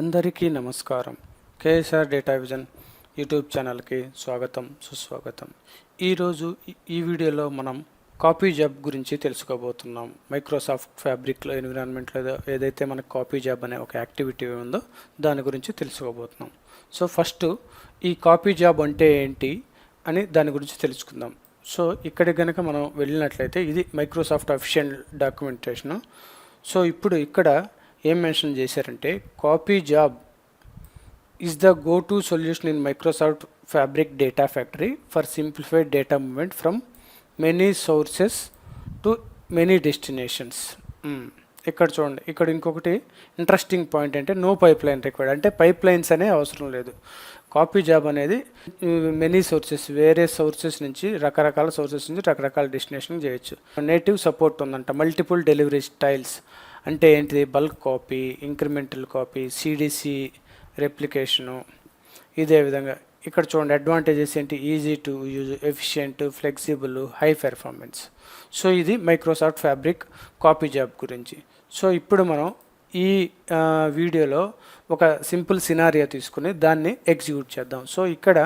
అందరికీ నమస్కారం. KSR data vision YouTube ఛానల్కి స్వాగతం, సుస్వాగతం. ఈరోజు ఈ వీడియోలో మనం కాపీ జాబ్ గురించి తెలుసుకోబోతున్నాం. మైక్రోసాఫ్ట్ ఫ్యాబ్రిక్లో ఎన్విరాన్మెంట్లో ఏదైతే మనకు కాపీ జాబ్ అనే ఒక యాక్టివిటీ ఉందో దాని గురించి తెలుసుకోబోతున్నాం. సో ఫస్ట్ ఈ కాపీ జాబ్ అంటే ఏంటి అని దాని గురించి తెలుసుకుందాం. సో ఇక్కడ కనుక మనం వెళ్ళినట్లయితే ఇది మైక్రోసాఫ్ట్ అఫీషియల్ డాక్యుమెంటేషను. సో ఇప్పుడు ఇక్కడ ఏం మెన్షన్ చేశారంటే copy job is the go to solution in Microsoft fabric data factory for simplified data movement from many sources to many destinations. ఇక్కడ చూడండి, ఇక్కడ ఇంకొకటి ఇంట్రెస్టింగ్ పాయింట్ అంటే నో పైప్ లైన్ రిక్వైర్డ్, అంటే పైప్ లైన్స్ అనే అవసరం లేదు. కాపీ జాబ్ అనేది మెనీ సోర్సెస్, వేరే సోర్సెస్ నుంచి రకరకాల సోర్సెస్ నుంచి రకరకాల డెస్టినేషన్ చేయొచ్చు. నేటివ్ సపోర్ట్ ఉందంట, మల్టిపుల్ డెలివరీ స్టైల్స్ అంటే ఏంటిది, bulk copy, incremental copy, CDC రెప్లికేషను. ఇదే విధంగా ఇక్కడ చూడండి అడ్వాంటేజెస్ ఏంటి, easy to use, efficient, flexible, high performance. So ఇది మైక్రోసాఫ్ట్ ఫ్యాబ్రిక్ కాపీ జాబ్ గురించి. సో ఇప్పుడు మనం ఈ వీడియోలో ఒక సింపుల్ సినారియో తీసుకుని దాన్ని ఎగ్జిక్యూట్ చేద్దాం. సో ఇక్కడ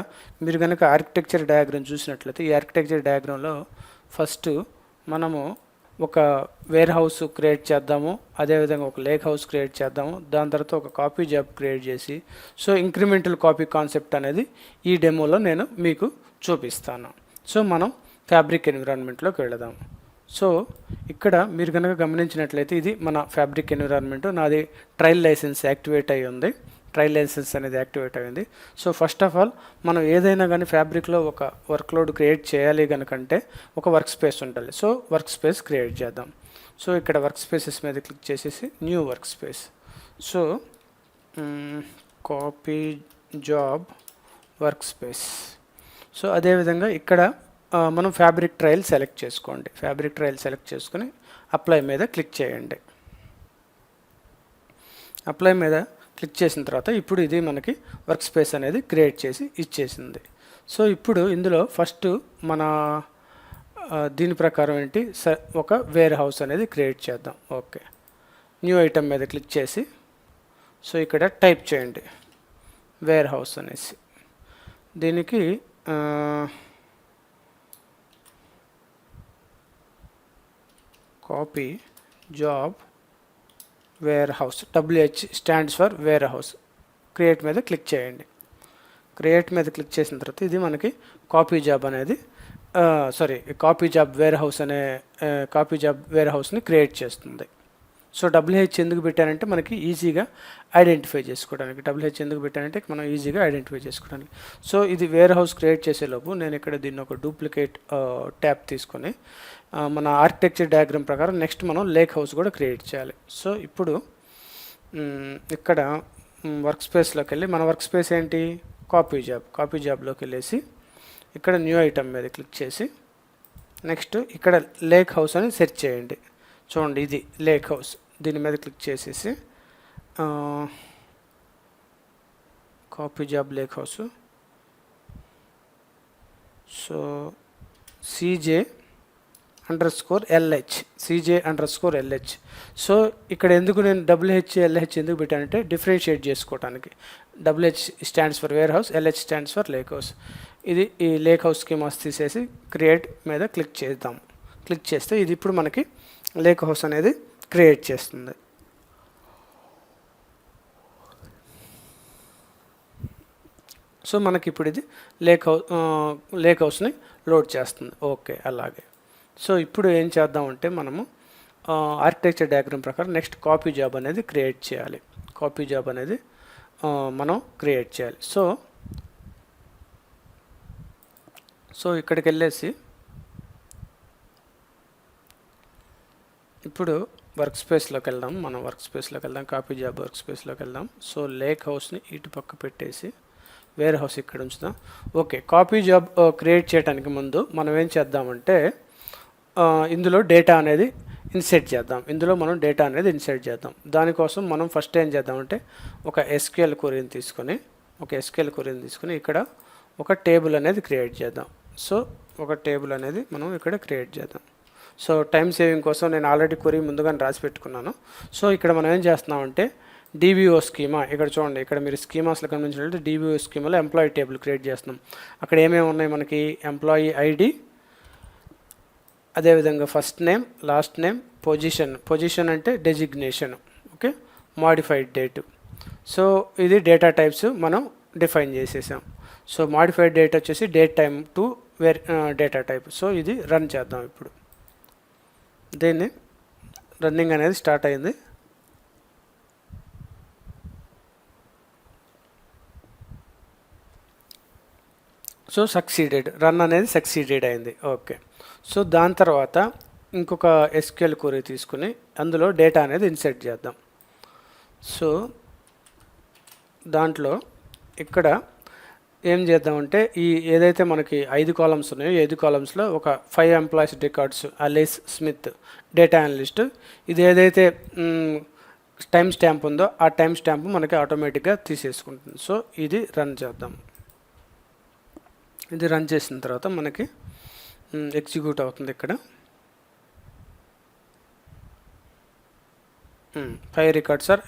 మీరు కనుక ఆర్కిటెక్చర్ డయాగ్రామ్ చూసినట్లయితే ఈ ఆర్కిటెక్చర్ డయాగ్రామ్లో ఫస్ట్ మనము ఒక వేర్ హౌస్ క్రియేట్ చేద్దాము, అదేవిధంగా ఒక లేక్ హౌస్ క్రియేట్ చేద్దాము, దాని తర్వాత ఒక కాపీ జాబ్ క్రియేట్ చేసి సో ఇంక్రిమెంటల్ కాపీ కాన్సెప్ట్ అనేది ఈ డెమోలో నేను మీకు చూపిస్తాను. సో మనం ఫ్యాబ్రిక్ ఎన్విరాన్మెంట్లోకి వెళదాం. సో ఇక్కడ మీరు కనుక గమనించినట్లయితే ఇది మన ఫ్యాబ్రిక్ ఎన్విరాన్మెంట్. నాది ట్రయల్ లైసెన్స్ యాక్టివేట్ అయ్యి ఉంది, ట్రయల్ లైసెన్స్ అనేది యాక్టివేట్ అయింది. సో ఫస్ట్ ఆఫ్ ఆల్ మనం ఏదైనా కానీ ఫ్యాబ్రిక్లో ఒక వర్క్లోడ్ క్రియేట్ చేయాలి కనుకంటే ఒక వర్క్ స్పేస్ ఉండాలి. సో వర్క్ స్పేస్ క్రియేట్ చేద్దాం. సో ఇక్కడ వర్క్ స్పేసెస్ మీద క్లిక్ చేసేసి new work space. So copy job work space. So అదేవిధంగా ఇక్కడ మనం ఫ్యాబ్రిక్ ట్రయల్ సెలెక్ట్ చేసుకోండి. ఫ్యాబ్రిక్ ట్రయల్ సెలెక్ట్ చేసుకుని అప్లై మీద క్లిక్ చేయండి. అప్లై మీద క్లిక్ చేసిన తర్వాత ఇప్పుడు ఇది మనకి వర్క్ స్పేస్ అనేది క్రియేట్ చేసి ఇచ్చేసింది. సో ఇప్పుడు ఇందులో ఫస్ట్ మన దీని ప్రకారం ఏంటి, ఒక వేర్ హౌస్ అనేది క్రియేట్ చేద్దాం. ఓకే, న్యూ ఐటమ్ మీద క్లిక్ చేసి సో ఇక్కడ టైప్ చేయండి వేర్ హౌస్ అనేసి. దీనికి copy job warehouse, WH stands for warehouse. Create మీద క్లిక్ చేయండి. క్రియేట్ మీద క్లిక్ చేసిన తర్వాత ఇది మనకి కాపీ జాబ్ అనేది కాపీ జాబ్ వేర్ హౌస్ అనే కాపీ జాబ్ వేర్ హౌస్ని క్రియేట్ చేస్తుంది. సో WH ఎందుకు పెట్టానంటే మనకి ఈజీగా ఐడెంటిఫై చేసుకోవడానికి. WH ఎందుకు పెట్టానంటే మనం ఈజీగా ఐడెంటిఫై చేసుకోవడానికి. సో ఇది వేర్ హౌస్ క్రియేట్ చేసేలోపు నేను ఇక్కడ దీన్ని ఒక డూప్లికేట్ ట్యాబ్ తీసుకొని మన ఆర్కిటెక్చర్ డయాగ్రామ్ ప్రకారం నెక్స్ట్ మనం లేక్ హౌస్ కూడా క్రియేట్ చేయాలి. సో ఇప్పుడు ఇక్కడ వర్క్ స్పేస్లోకి వెళ్ళి మన వర్క్ స్పేస్ ఏంటి, కాపీ జాబ్లోకి వెళ్ళేసి ఇక్కడ న్యూ ఐటమ్ మీద క్లిక్ చేసి నెక్స్ట్ ఇక్కడ లేక్ హౌస్ అని సెర్చ్ చేయండి. చూడండి ఇది లేక్ హౌస్, దీని మీద క్లిక్ చేసేసి copy job lakehouse. So CJ_LH. So ఇక్కడ ఎందుకు నేను WH/LH ఎందుకు పెట్టానంటే డిఫరెన్షియేట్ చేసుకోవడానికి. WH stands for warehouse, LH stands for lake house. ఇది ఈ లేక్ హౌస్ స్కీమాస్ తీసేసి క్రియేట్ మీద క్లిక్ చేద్దాం. క్లిక్ చేస్తే ఇది ఇప్పుడు మనకి లేక్ హౌస్ అనేది క్రియేట్ చేస్తుంది. సో మనకి ఇప్పుడు ఇది లేక్ హౌస్ని లోడ్ చేస్తుంది. ఓకే, అలాగే. సో ఇప్పుడు ఏం చేద్దామంటే మనము ఆర్కిటెక్చర్ డయాగ్రామ్ ప్రకారం నెక్స్ట్ కాపీ జాబ్ అనేది క్రియేట్ చేయాలి. కాపీ జాబ్ అనేది మనం క్రియేట్ చేయాలి. సో ఇక్కడికి వెళ్ళేసి ఇప్పుడు వర్క్ స్పేస్లోకి వెళ్దాం. మనం వర్క్ స్పేస్లోకి వెళ్దాం, కాపీ జాబ్ వర్క్ స్పేస్లోకి వెళ్దాం. సో లేక్ హౌస్ని ఇటు పక్క పెట్టేసి వేర్ హౌస్ ఇక్కడ ఉంచుదాం. ఓకే, కాపీ జాబ్ క్రియేట్ చేయడానికి ముందు మనం ఏం చేద్దామంటే ఇందులో డేటా అనేది ఇన్సర్ట్ చేద్దాం. దానికోసం మనం ఫస్ట్ ఏం చేద్దామంటే ఒక SQL క్వెరీని తీసుకొని ఇక్కడ ఒక టేబుల్ అనేది క్రియేట్ చేద్దాం. సో ఒక టేబుల్ అనేది మనం ఇక్కడ క్రియేట్ చేద్దాం. సో టైం సేవింగ్ కోసం నేను ఆల్రెడీ క్వరీ ముందుగానే రాసి పెట్టుకున్నాను. సో ఇక్కడ మనం ఏం చేస్తున్నామంటే డిబిఓ స్కీమా ఇక్కడ చూడండి, ఇక్కడ మీరు స్కీమాస్లో గమనించినట్లయితే డిబిఓ స్కీమాలో ఎంప్లాయీ టేబుల్ క్రియేట్ చేస్తున్నాం. అక్కడ ఏమేమి ఉన్నాయి మనకి, ఎంప్లాయీ ఐడి, అదేవిధంగా first name, last name, position అంటే designation, okay, modified date. So ఇది డేటా టైప్స్ మనం డిఫైన్ చేసేసాం. సో మాడిఫైడ్ డేట్ వచ్చేసి date time to data type. So ఇది రన్ చేద్దాం. ఇప్పుడు దీన్ని రన్నింగ్ అనేది స్టార్ట్ అయింది. సో రన్ అనేది సక్సీడెడ్ అయింది. ఓకే, సో దాని తర్వాత ఇంకొక ఎస్క్యూఎల్ క్వరీ తీసుకుని అందులో డేటా అనేది ఇన్సర్ట్ చేద్దాం. సో దాంట్లో ఇక్కడ ఏం చేద్దామంటే ఈ ఏదైతే మనకి 5 కాలమ్స్ ఉన్నాయో 5 కాలమ్స్లో ఒక 5 employees records, Alice Smith data analyst, ఇది ఏదైతే టైం స్టాంప్ ఉందో ఆ టైం స్టాంప్ మనకి ఆటోమేటిక్గా తీసేసుకుంటుంది. సో ఇది రన్ చేద్దాం. ఇది రన్ చేసిన తర్వాత మనకి ఎగ్జిక్యూట్ అవుతుంది. ఇక్కడ 5 రికార్డ్స్ ఆర్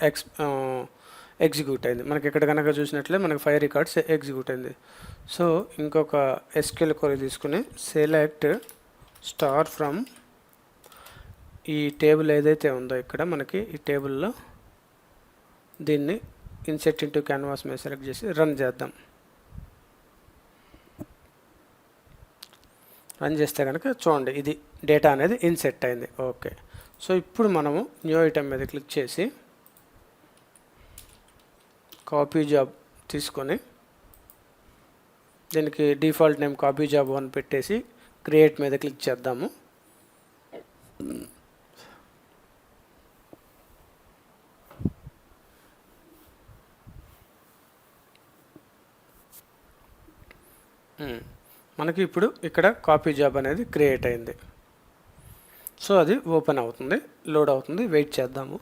ఎగ్జిక్యూట్ అయింది. మనకి ఇక్కడ కనుక చూసినట్లే మనకి 5 రికార్డ్స్ ఎగ్జిక్యూట్ అయింది. సో ఇంకొక ఎస్క్యూఎల్ క్వరీ తీసుకుని సెలెక్ట్ స్టార్ ఫ్రమ్ ఈ టేబుల్ ఏదైతే ఉందో ఇక్కడ మనకి ఈ టేబుల్లో దీన్ని ఇన్సెట్ ఇంటూ క్యాన్వాస్ మీద సెలెక్ట్ చేసి రన్ చేద్దాం. రన్ చేస్తే కనుక చూడండి ఇది డేటా అనేది ఇన్సెట్ అయింది. ఓకే, సో ఇప్పుడు మనము న్యూ ఐటమ్ మీద క్లిక్ చేసి కాపీ జాబ్ తీసుకొని దీనికి డిఫాల్ట్ నేమ్ కాపీ జాబ్ 1 పెట్టేసి క్రియేట్ మీద క్లిక్ చేద్దాము. మనకి ఇప్పుడు ఇక్కడ కాపీ జాబ్ అనేది క్రియేట్ అయింది. సో అది ఓపెన్ అవుతుంది, లోడ్ అవుతుంది, వెయిట్ చేద్దాము.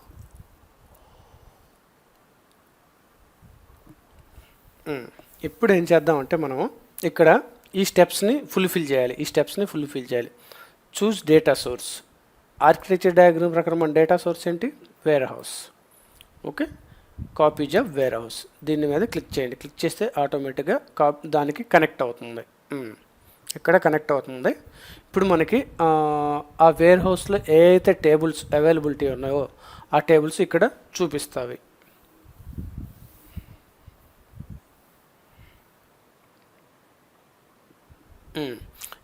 ఇప్పుడు ఏం చేద్దామంటే మనము ఇక్కడ ఈ స్టెప్స్ని ఫుల్ఫిల్ చేయాలి. Choose data source. Architecture diagram ప్రకారం మన డేటా సోర్స్ ఏంటి, warehouse. Okay, copy job warehouse, దీని మీద క్లిక్ చేయండి. క్లిక్ చేస్తే ఆటోమేటిక్గా దానికి కనెక్ట్ అవుతుంది. ఇక్కడ కనెక్ట్ అవుతుంది. ఇప్పుడు మనకి ఆ వేర్ హౌస్లో ఏ అయితే టేబుల్స్ అవైలబిలిటీ ఉన్నాయో ఆ టేబుల్స్ ఇక్కడ చూపిస్తాయి.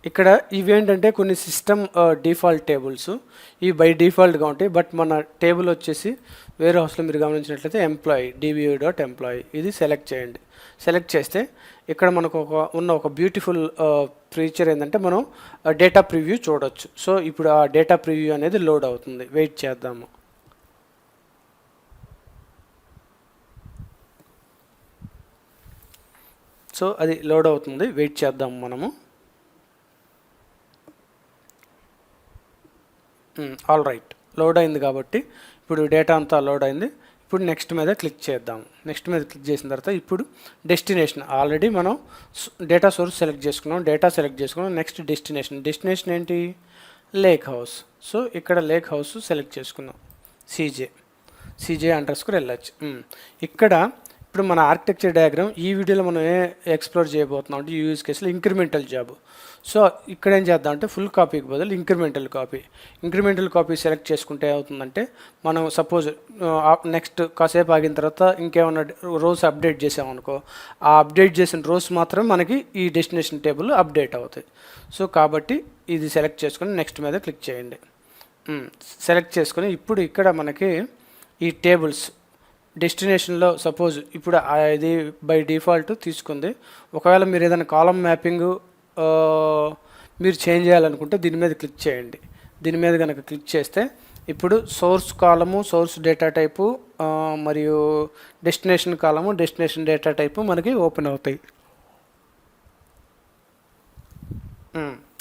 ఇక్కడ ఇవేంటంటే కొన్ని సిస్టమ్ డిఫాల్ట్ టేబుల్స్, ఇవి బై డిఫాల్ట్గా ఉంటాయి. బట్ మన టేబుల్ వచ్చేసి వేరే హౌస్లో మీరు గమనించినట్లయితే ఎంప్లాయీ dbo.employee ఇది సెలెక్ట్ చేయండి. సెలెక్ట్ చేస్తే ఇక్కడ మనకు ఒక బ్యూటిఫుల్ ఫీచర్ ఏంటంటే మనం డేటా ప్రివ్యూ చూడొచ్చు. సో ఇప్పుడు ఆ డేటా ప్రివ్యూ అనేది లోడ్ అవుతుంది, వెయిట్ చేద్దాము. సో అది లోడ్ అవుతుంది, వెయిట్ చేద్దాము మనము. ఆల్ రైట్, లోడ్ అయింది కాబట్టి ఇప్పుడు డేటా అంతా లోడ్ అయింది. ఇప్పుడు నెక్స్ట్ మీద క్లిక్ చేద్దాం. నెక్స్ట్ మీద క్లిక్ చేసిన తర్వాత ఇప్పుడు డెస్టినేషన్, ఆల్రెడీ మనం డేటా సోర్స్ సెలెక్ట్ చేసుకున్నాం. నెక్స్ట్ డెస్టినేషన్ ఏంటి, లేక్ హౌస్. సో ఇక్కడ లేక్ హౌస్ సెలెక్ట్ చేసుకుందాం, CJ_LH. ఇక్కడ ఇప్పుడు మన ఆర్కిటెక్చర్ డయాగ్రామ్ ఈ వీడియోలో మనం ఎక్స్ప్లోర్ చేయబోతున్నాం అంటే యూజ్ కేసులో ఇంక్రిమెంటల్ జాబ్. సో ఇక్కడ ఏం చేద్దాం అంటే ఫుల్ కాపీకి బదులు ఇంక్రిమెంటల్ కాపీ సెలెక్ట్ చేసుకుంటే ఏమవుతుందంటే మనం సపోజ్ నెక్స్ట్ కాసేపు ఆగిన తర్వాత ఇంకేమైనా రోస్ అప్డేట్ చేసామనుకో, ఆ అప్డేట్ చేసిన రోస్ మాత్రమే మనకి ఈ డెస్టినేషన్ టేబుల్ అప్డేట్ అవుతాయి. సో కాబట్టి ఇది సెలెక్ట్ చేసుకొని నెక్స్ట్ మీద క్లిక్ చేయండి. సెలెక్ట్ చేసుకొని ఇప్పుడు ఇక్కడ మనకి ఈ టేబుల్స్ డెస్టినేషన్లో సపోజ్ ఇప్పుడు ఇది బై డిఫాల్ట్ తీసుకుంది. ఒకవేళ మీరు ఏదైనా కాలం మ్యాపింగ్ మీరు చేంజ్ చేయాలనుకుంటే దీని మీద క్లిక్ చేయండి. దీని మీద కనుక క్లిక్ చేస్తే ఇప్పుడు సోర్స్ కాలము, సోర్స్ డేటా టైపు మరియు డెస్టినేషన్ కాలము, డెస్టినేషన్ డేటా టైపు మనకి ఓపెన్ అవుతాయి.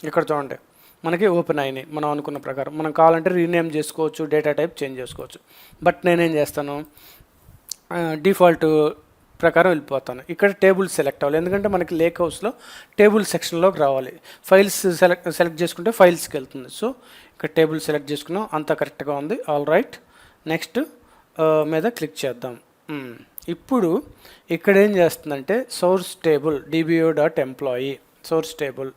ఇక్కడ చూడండి మనకి ఓపెన్ అయినాయి. మనం అనుకున్న ప్రకారం మనం కావాలంటే రీనేమ్ చేసుకోవచ్చు, డేటా టైప్ చేంజ్ చేసుకోవచ్చు. బట్ నేనేం చేస్తాను, డిఫాల్ట్ ప్రకారం వెళ్ళిపోతాను. ఇక్కడ టేబుల్ సెలెక్ట్ అవ్వాలి, ఎందుకంటే మనకి లేక్ హౌస్లో టేబుల్ సెక్షన్లోకి రావాలి. ఫైల్స్ సెలెక్ట్ చేసుకుంటే ఫైల్స్కి వెళ్తుంది. సో ఇక్కడ టేబుల్ సెలెక్ట్ చేసుకున్నాం, అంతా కరెక్ట్గా ఉంది. ఆల్ రైట్, నెక్స్ట్ మీద క్లిక్ చేద్దాం. ఇప్పుడు ఇక్కడ ఏం చేస్తుందంటే source table dbo.employee source table.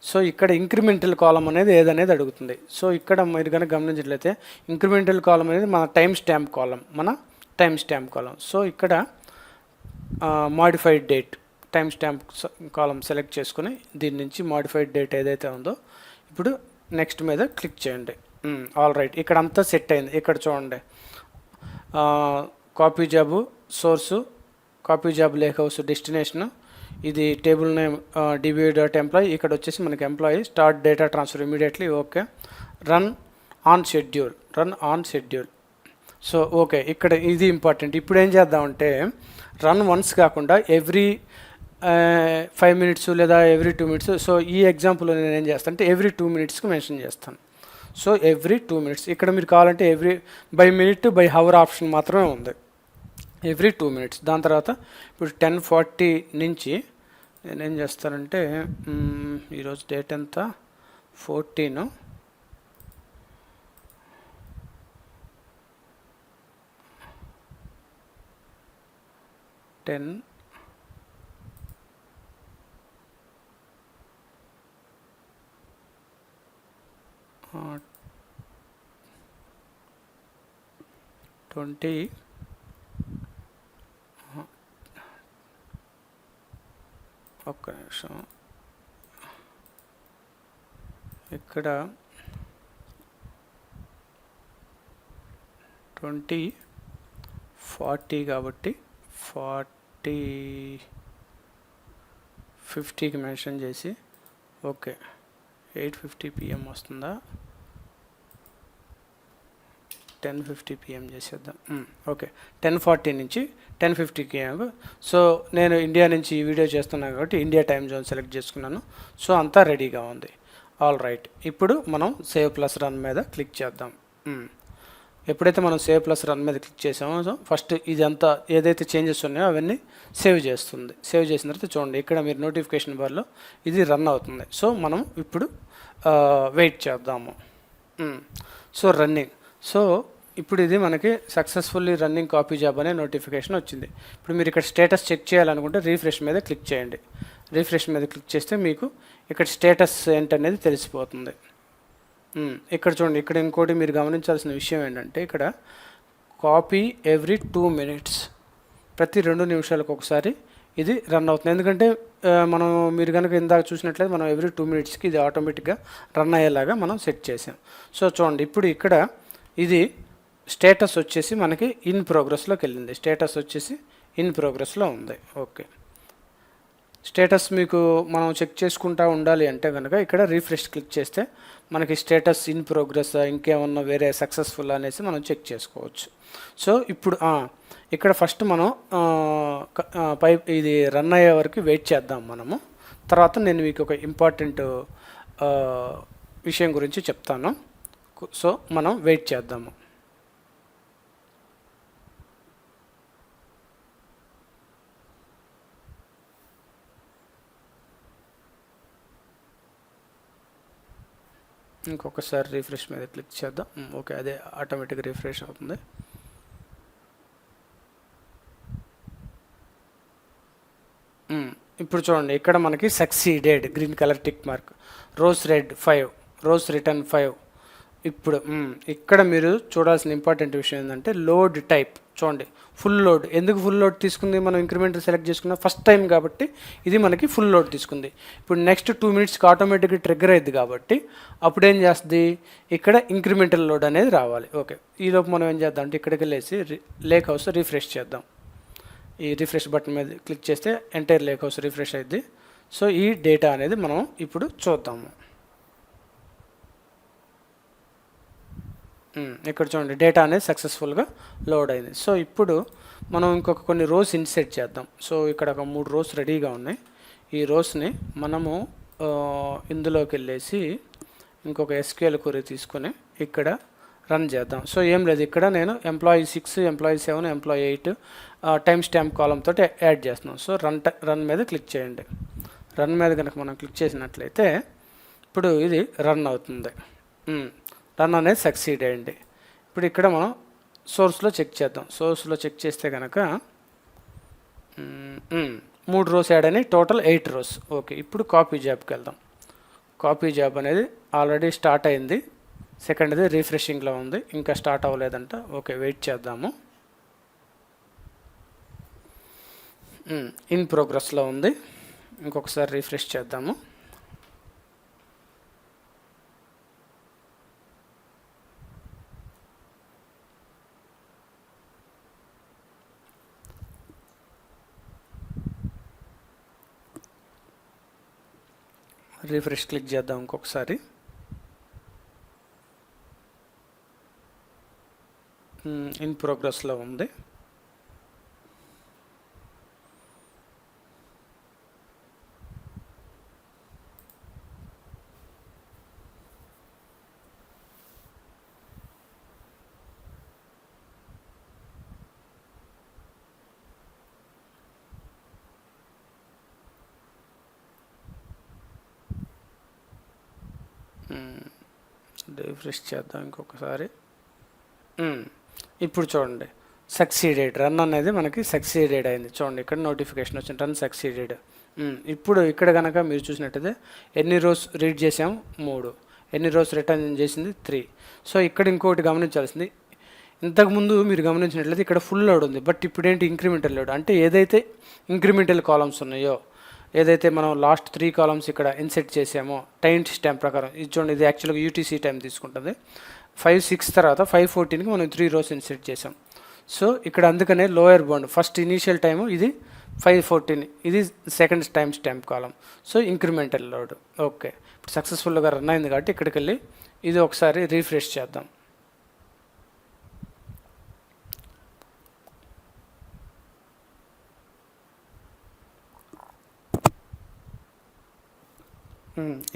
So ఇక్కడ ఇంక్రిమెంటల్ కాలం అనేది ఏదనేది అడుగుతుంది. సో ఇక్కడ మీరు కనుక గమనించినట్లయితే ఇంక్రిమెంటల్ కాలం అనేది మన టైం స్టాంప్ కాలం. సో ఇక్కడ మాడిఫైడ్ డేట్ టైం స్టాంప్ కాలం సెలెక్ట్ చేసుకుని దీని నుంచి మాడిఫైడ్ డేట్ ఏదైతే ఉందో ఇప్పుడు నెక్స్ట్ మీద క్లిక్ చేయండి. ఆల్ రైట్, ఇక్కడ అంతా సెట్ అయింది. ఇక్కడ చూడండి, copy job source, copy job lakehouse destination, ఇది టేబుల్ నేమ్ dbo.employee, ఇక్కడ వచ్చేసి మనకి employee, start data transfer immediately, okay, run on schedule. So okay, ఇక్కడ ఇది ఇంపార్టెంట్. ఇప్పుడు ఏం చేద్దామంటే రన్ వన్స్ కాకుండా ఎవ్రీ 5 minutes లేదా ఎవ్రీ 2 minutes. సో ఈ ఎగ్జాంపుల్లో నేను ఏం చేస్తాను అంటే ఎవ్రీ 2 minutesకి మెన్షన్ చేస్తాను. So every 2 minutes. ఇక్కడ మీరు కావాలంటే every by minute by hour option మాత్రమే ఉంది, ఎవ్రీ 2 minutes. దాని తర్వాత ఇప్పుడు 10:40 నుంచి నేనేం చేస్తానంటే ఈరోజు డేట్ ఎంత, 14, 10, 20, ఒక్క నిమిషం, ఇక్కడ 20:40 కాబట్టి 50కి మెన్షన్ చేసి ఓకే 8:50 PM వస్తుందా, 10:50 PM చేసేద్దాం. ఓకే, 10:40 నుంచి 10:50 PM. సో నేను ఇండియా నుంచి ఈ వీడియో చేస్తున్నాను కాబట్టి ఇండియా టైం జోన్ సెలెక్ట్ చేసుకున్నాను. సో అంతా రెడీగా ఉంది. ఆల్ రైట్, ఇప్పుడు మనం సేవ్ ప్లస్ రన్ మీద క్లిక్ చేద్దాం. ఎప్పుడైతే మనం సేవ్ ప్లస్ రన్ మీద క్లిక్ చేసామో సో ఫస్ట్ ఇదంతా ఏదైతే చేంజెస్ ఉన్నాయో అవన్నీ సేవ్ చేస్తుంది. సేవ్ చేసిన తర్వాత చూడండి, ఇక్కడ మీరు నోటిఫికేషన్ బార్లో ఇది రన్ అవుతుంది. సో మనం ఇప్పుడు వెయిట్ చేద్దాము. So running. సో ఇప్పుడు ఇది మనకి సక్సెస్ఫుల్లీ రన్నింగ్ కాపీ జాబ్ అనే నోటిఫికేషన్ వచ్చింది. ఇప్పుడు మీరు ఇక్కడ స్టేటస్ చెక్ చేయాలనుకుంటే రీఫ్రెష్ మీద క్లిక్ చేయండి. రీఫ్రెష్ మీద క్లిక్ చేస్తే మీకు ఇక్కడ స్టేటస్ ఏంటనేది తెలిసిపోతుంది. ఇక్కడ చూడండి, ఇక్కడ ఇంకోటి మీరు గమనించాల్సిన విషయం ఏంటంటే ఇక్కడ కాపీ ఎవ్రీ 2 minutes, ప్రతి 2 నిమిషాలకు ఒకసారి ఇది రన్ అవుతుంది. ఎందుకంటే మనం మీరు కనుక ఇందాక చూసినట్లయితే మనం ఎవ్రీ 2 minutesకి ఇది ఆటోమేటిక్గా రన్ అయ్యేలాగా మనం సెట్ చేసాం. సో చూడండి, ఇప్పుడు ఇక్కడ ఇది స్టేటస్ వచ్చేసి మనకి ఇన్ ప్రోగ్రెస్లోకి వెళ్ళింది. స్టేటస్ వచ్చేసి ఇన్ ప్రోగ్రెస్లో ఉంది. ఓకే, స్టేటస్ మీకు మనం చెక్ చేసుకుంటూ ఉండాలి అంటే కనుక ఇక్కడ రీఫ్రెష్ క్లిక్ చేస్తే మనకి స్టేటస్ ఇన్ ప్రోగ్రెస్ ఇంకేమన్నా వేరే సక్సెస్ఫుల్ అనేసి మనం చెక్ చేసుకోవచ్చు. సో ఇప్పుడు ఇక్కడ ఫస్ట్ మనం ఇది రన్ అయ్యే వరకు వెయిట్ చేద్దాం మనము. తర్వాత నేను మీకు ఒక ఇంపార్టెంట్ విషయం గురించి చెప్తాను. సో మనం వెయిట్ చేద్దాము. ఇంకొకసారి రీఫ్రెష్ మీద క్లిక్ చేద్దాం. ఓకే, అదే ఆటోమేటిక్గా రిఫ్రెష్ అవుతుంది. ఇప్పుడు చూడండి, ఇక్కడ మనకి succeeded green colour tick mark, rows read 5, rows return 5. ఇప్పుడు ఇక్కడ మీరు చూడాల్సిన ఇంపార్టెంట్ విషయం ఏంటంటే లోడ్ టైప్. చూడండి, ఫుల్ లోడ్. ఎందుకు ఫుల్ లోడ్ తీసుకుంది? మనం ఇంక్రిమెంటల్ సెలెక్ట్ చేసుకున్న ఫస్ట్ టైం కాబట్టి ఇది మనకి ఫుల్ లోడ్ తీసుకుంది. ఇప్పుడు నెక్స్ట్ 2 minutesకి ఆటోమేటిక్గా ట్రిగ్గర్ అయ్యింది కాబట్టి అప్పుడు ఏం చేస్తుంది, ఇక్కడ ఇంక్రిమెంటల్ లోడ్ అనేది రావాలి. ఓకే, ఈలోపు మనం ఏం చేద్దాం అంటే ఇక్కడికి వెళ్ళేసి లేక్ హౌస్ రిఫ్రెష్ చేద్దాం. ఈ రిఫ్రెష్ బటన్ మీద క్లిక్ చేస్తే ఎంటైర్ లేక్ హౌస్ రిఫ్రెష్ అయింది. సో ఈ డేటా అనేది మనం ఇప్పుడు చూద్దాము. ఇక్కడ చూడండి, డేటా అనేది సక్సెస్ఫుల్గా లోడ్ అయింది. సో ఇప్పుడు మనం ఇంకొక కొన్ని రోస్ ఇన్సెట్ చేద్దాం. సో ఇక్కడ ఒక 3 rows రెడీగా ఉన్నాయి. ఈ రోస్ని మనము ఇందులోకి వెళ్ళేసి ఇంకొక SQL క్వరీ తీసుకొని ఇక్కడ రన్ చేద్దాం. సో ఏం లేదు, ఇక్కడ నేను employee 6, employee 7, employee 8 time stamp column తోటి యాడ్ చేస్తున్నాం. సో రన్ మీద క్లిక్ చేయండి. రన్ మీద కనుక మనం క్లిక్ చేసినట్లయితే ఇప్పుడు ఇది రన్ అవుతుంది. రన్ అనేది సక్సీడ్ అయ్యింది. ఇప్పుడు ఇక్కడ మనం సోర్స్లో చెక్ చేద్దాం. సోర్స్లో చెక్ చేస్తే కనుక 3 రోస్ యాడ్ అని టోటల్ 8 రోస్. ఓకే, ఇప్పుడు కాపీ జాబ్కి వెళ్దాం. కాపీ జాబ్ అనేది ఆల్రెడీ స్టార్ట్ అయింది. సెకండ్ది రిఫ్రెషింగ్లో ఉంది, ఇంకా స్టార్ట్ అవ్వలేదంట. ఓకే, వెయిట్ చేద్దాము. ఇన్ ప్రోగ్రెస్లో ఉంది. ఇంకొకసారి రిఫ్రెష్ చేద్దాము. రిఫ్రెష్ క్లిక్ చేద్దాం ఇంకొకసారి. ఇన్ ప్రోగ్రెస్లో ఉంది. రిఫ్రెష్ చేద్దాం ఇంకొకసారి. ఇప్పుడు చూడండి, సక్సీడెడ్, రన్ అనేది మనకి సక్సీడెడ్ అయింది. చూడండి, ఇక్కడ నోటిఫికేషన్ వచ్చింది, రన్ సక్సీడెడ్. ఇప్పుడు ఇక్కడ కనుక మీరు చూసినట్టయితే ఎన్ని రోస్ రీడ్ చేసాము 3, ఎన్ని రోస్ రిటర్న్ చేసింది 3. సో ఇక్కడ ఇంకోటి గమనించాల్సింది, ఇంతకుముందు మీరు గమనించినట్లయితే ఇక్కడ ఫుల్ లోడ్ ఉంది, బట్ ఇప్పుడు ఏంటి ఇంక్రిమెంటల్ లోడ్. అంటే ఏదైతే ఇంక్రిమెంటల్ కాలమ్స్ ఉన్నాయో, ఏదైతే మనం లాస్ట్ 3 కాలమ్స్ ఇక్కడ ఇన్సెట్ చేసామో టైం స్టాంప్ ప్రకారం, ఇది చూడండి, ఇది యాక్చువల్గా యూటీసీ టైం తీసుకుంటుంది. 5-6 తర్వాత 5-14కి మనం 3 రోస్ ఇన్సెట్ చేసాం. సో ఇక్కడ అందుకనే lower bound first initial time ఇది 5-14, ఇది second time stamp column. So incremental load. Okay, ఇప్పుడు సక్సెస్ఫుల్గా రన్ అయింది కాబట్టి ఇక్కడికి వెళ్ళి ఇది ఒకసారి రీఫ్రెష్ చేద్దాం.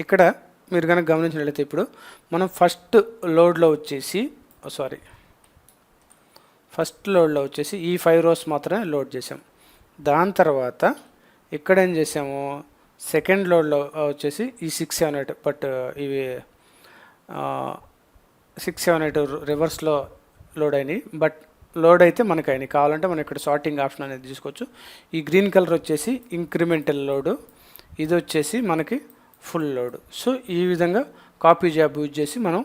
ఇక్కడ మీరు కనుక గమనించినట్లయితే ఇప్పుడు మనం ఫస్ట్ లోడ్లో వచ్చేసి ఈ 5 రోస్ మాత్రమే లోడ్ చేసాం. దాని తర్వాత ఇక్కడ ఏం చేసాము, సెకండ్ లోడ్లో వచ్చేసి ఈ 6, 7, 8, బట్ ఇవి 6, 7, 8 రివర్స్లో లోడ్ అయినాయి. బట్ లోడ్ అయితే మనకు అయినాయి. కావాలంటే మనం ఇక్కడ సార్టింగ్ ఆప్షన్ అనేది తీసుకోవచ్చు. ఈ గ్రీన్ కలర్ వచ్చేసి ఇంక్రిమెంటల్ లోడు, ఇది వచ్చేసి మనకి ఫుల్ లోడ్. సో ఈ విధంగా కాపీ జాబ్ యూజ్ చేసి మనం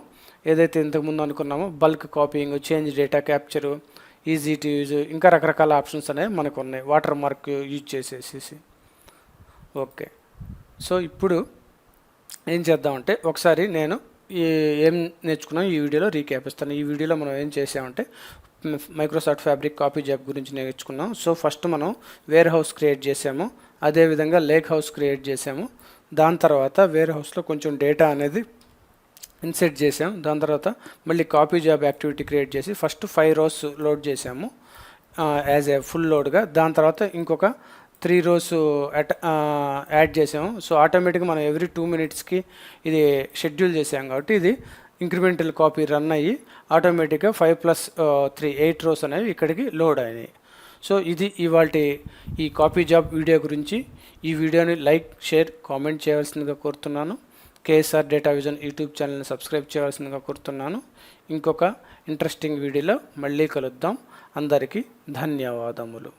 ఏదైతే ఇంతకుముందు అనుకున్నామో bulk copying, change data capture, easy to use, ఇంకా రకరకాల ఆప్షన్స్ అనేవి మనకు ఉన్నాయి వాటర్ మార్క్ యూజ్ చేసేసి. ఓకే, సో ఇప్పుడు ఏం చేద్దామంటే ఒకసారి నేను ఏం నేర్చుకున్నాం ఈ వీడియోలో రీక్యాప్ ఇస్తాను. ఈ వీడియోలో మనం ఏం చేసామంటే మైక్రోసాఫ్ట్ ఫ్యాబ్రిక్ కాపీ జాబ్ గురించి నేర్చుకున్నాం. సో ఫస్ట్ మనం వేర్ హౌస్ క్రియేట్ చేసాము, అదేవిధంగా లేక్ హౌస్ క్రియేట్ చేసాము. దాని తర్వాత వేర్ హౌస్లో కొంచెం డేటా అనేది ఇన్సెట్ చేసాము. దాని తర్వాత మళ్ళీ కాపీ జాబ్ యాక్టివిటీ క్రియేట్ చేసి ఫస్ట్ 5 రోస్ లోడ్ చేసాము యాజ్ ఏ ఫుల్ లోడ్గా. దాని తర్వాత ఇంకొక 3 రోస్ యాడ్ చేసాము. సో ఆటోమేటిక్గా మనం ఎవ్రీ 2 మినిట్స్కి ఇది షెడ్యూల్ చేసాము కాబట్టి ఇది ఇంక్రిమెంటల్ కాపీ రన్ అయ్యి ఆటోమేటిక్గా 5+3 8 రోస్ అనేవి ఇక్కడికి లోడ్ అయినాయి. సో ఇది ఇవాల్టి ఈ కాపీ జాబ్ వీడియో గురించి. ఈ వీడియోని లైక్, షేర్, కామెంట్ చేయవలసిందిగా కోరుతున్నాను. కేఎస్ఆర్ డేటా విజన్ యూట్యూబ్ ఛానల్ని సబ్స్క్రైబ్ చేయవలసిందిగా కోరుతున్నాను. ఇంకొక ఇంట్రెస్టింగ్ వీడియోలో మళ్ళీ కలుద్దాం. అందరికీ ధన్యవాదములు.